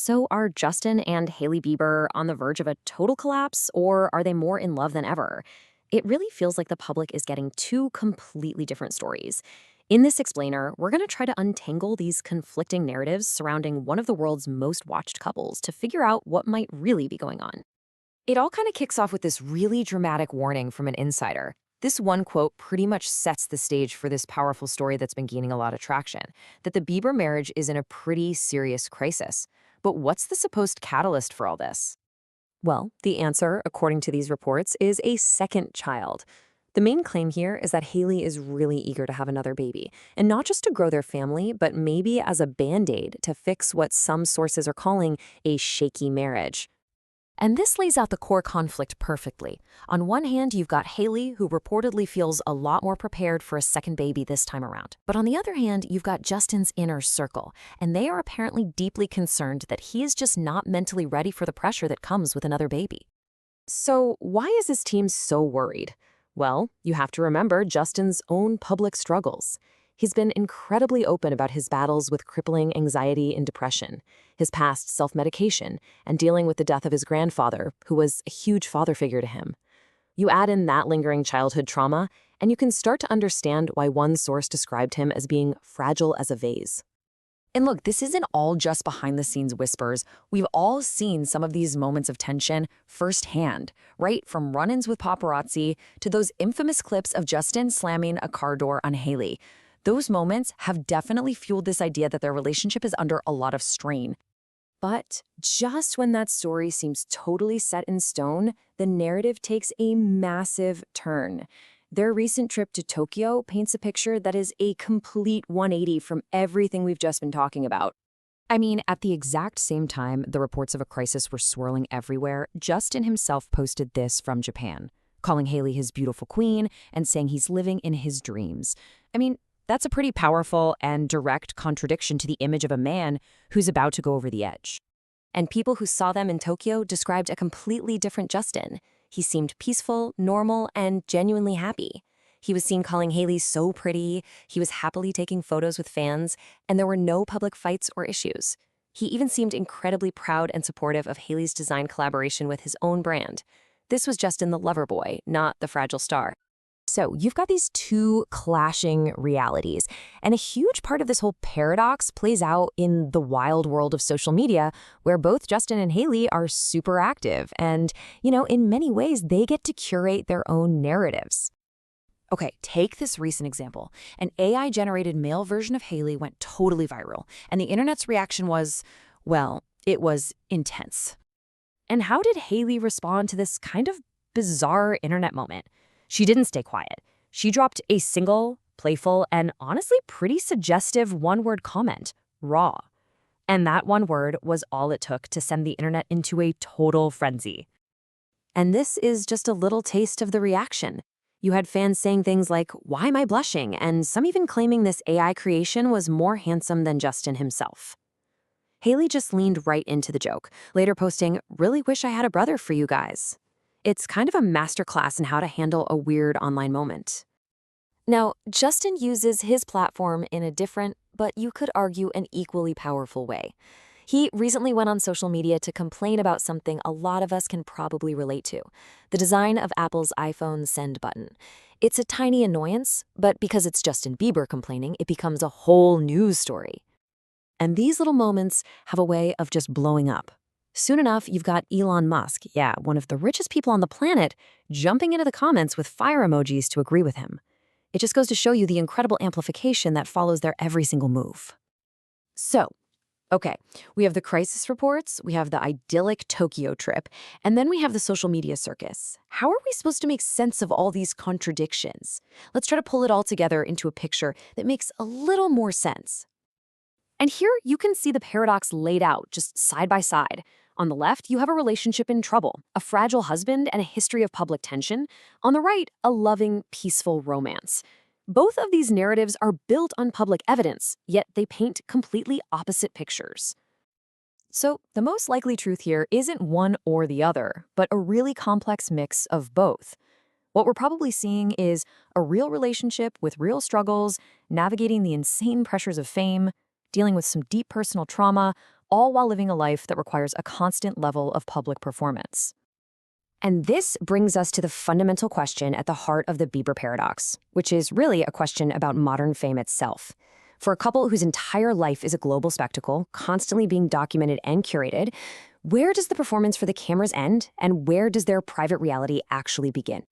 So are Justin and Hailey Bieber on the verge of a total collapse, or are they more in love than ever? It really feels like the public is getting two completely different stories. In this explainer, we're going to try to untangle these conflicting narratives surrounding one of the world's most watched couples to figure out what might really be going on. It all kind of kicks off with this really dramatic warning from an insider. This one quote pretty much sets the stage for this powerful story that's been gaining a lot of traction, that the Bieber marriage is in a pretty serious crisis. But what's the supposed catalyst for all this? Well, the answer, according to these reports, is a second child. The main claim here is that Hailey is really eager to have another baby, and not just to grow their family, but maybe as a band-aid to fix what some sources are calling a shaky marriage. And this lays out the core conflict perfectly. On one hand, you've got Hailey, who reportedly feels a lot more prepared for a second baby this time around. But on the other hand, you've got Justin's inner circle, and they are apparently deeply concerned that he is just not mentally ready for the pressure that comes with another baby. So why is this team so worried? Well, you have to remember Justin's own public struggles. He's been incredibly open about his battles with crippling anxiety and depression, his past self-medication, and dealing with the death of his grandfather, who was a huge father figure to him. You add in that lingering childhood trauma, and you can start to understand why one source described him as being fragile as a vase. And look, this isn't all just behind-the-scenes whispers. We've all seen some of these moments of tension firsthand, right? From run-ins with paparazzi to those infamous clips of Justin slamming a car door on Hailey. Those moments have definitely fueled this idea that their relationship is under a lot of strain. But just when that story seems totally set in stone, the narrative takes a massive turn. Their recent trip to Tokyo paints a picture that is a complete 180 from everything we've just been talking about. I mean, at the exact same time the reports of a crisis were swirling everywhere, Justin himself posted this from Japan, calling Hailey his beautiful queen and saying he's living in his dreams. I mean, that's a pretty powerful and direct contradiction to the image of a man who's about to go over the edge. And people who saw them in Tokyo described a completely different Justin. He seemed peaceful, normal, and genuinely happy. He was seen calling Hailey so pretty, he was happily taking photos with fans, and there were no public fights or issues. He even seemed incredibly proud and supportive of Hailey's design collaboration with his own brand. This was Justin the lover boy, not the fragile star. So you've got these two clashing realities, and a huge part of this whole paradox plays out in the wild world of social media, where both Justin and Hailey are super active, and, in many ways, they get to curate their own narratives. Okay, take this recent example. An AI-generated male version of Hailey went totally viral, and the internet's reaction was, well, it was intense. And how did Hailey respond to this kind of bizarre internet moment? She didn't stay quiet. She dropped a single, playful, and honestly pretty suggestive one-word comment, raw. And that one word was all it took to send the internet into a total frenzy. And this is just a little taste of the reaction. You had fans saying things like, "Why am I blushing?" and some even claiming this AI creation was more handsome than Justin himself. Hailey just leaned right into the joke, later posting, "Really wish I had a brother for you guys." It's kind of a masterclass in how to handle a weird online moment. Now, Justin uses his platform in a different, but you could argue an equally powerful way. He recently went on social media to complain about something a lot of us can probably relate to: the design of Apple's iPhone send button. It's a tiny annoyance, but because it's Justin Bieber complaining, it becomes a whole news story. And these little moments have a way of just blowing up. Soon enough, you've got Elon Musk, one of the richest people on the planet, jumping into the comments with fire emojis to agree with him. It just goes to show you the incredible amplification that follows their every single move. So, okay, we have the crisis reports, we have the idyllic Tokyo trip, and then we have the social media circus. How are we supposed to make sense of all these contradictions? Let's try to pull it all together into a picture that makes a little more sense. And here you can see the paradox laid out just side by side. On the left, you have a relationship in trouble, a fragile husband and a history of public tension. On the right, a loving, peaceful romance. Both of these narratives are built on public evidence, yet they paint completely opposite pictures. So the most likely truth here isn't one or the other, but a really complex mix of both. What we're probably seeing is a real relationship with real struggles, navigating the insane pressures of fame, dealing with some deep personal trauma, all while living a life that requires a constant level of public performance. And this brings us to the fundamental question at the heart of the Bieber paradox, which is really a question about modern fame itself. For a couple whose entire life is a global spectacle, constantly being documented and curated, where does the performance for the cameras end, and where does their private reality actually begin?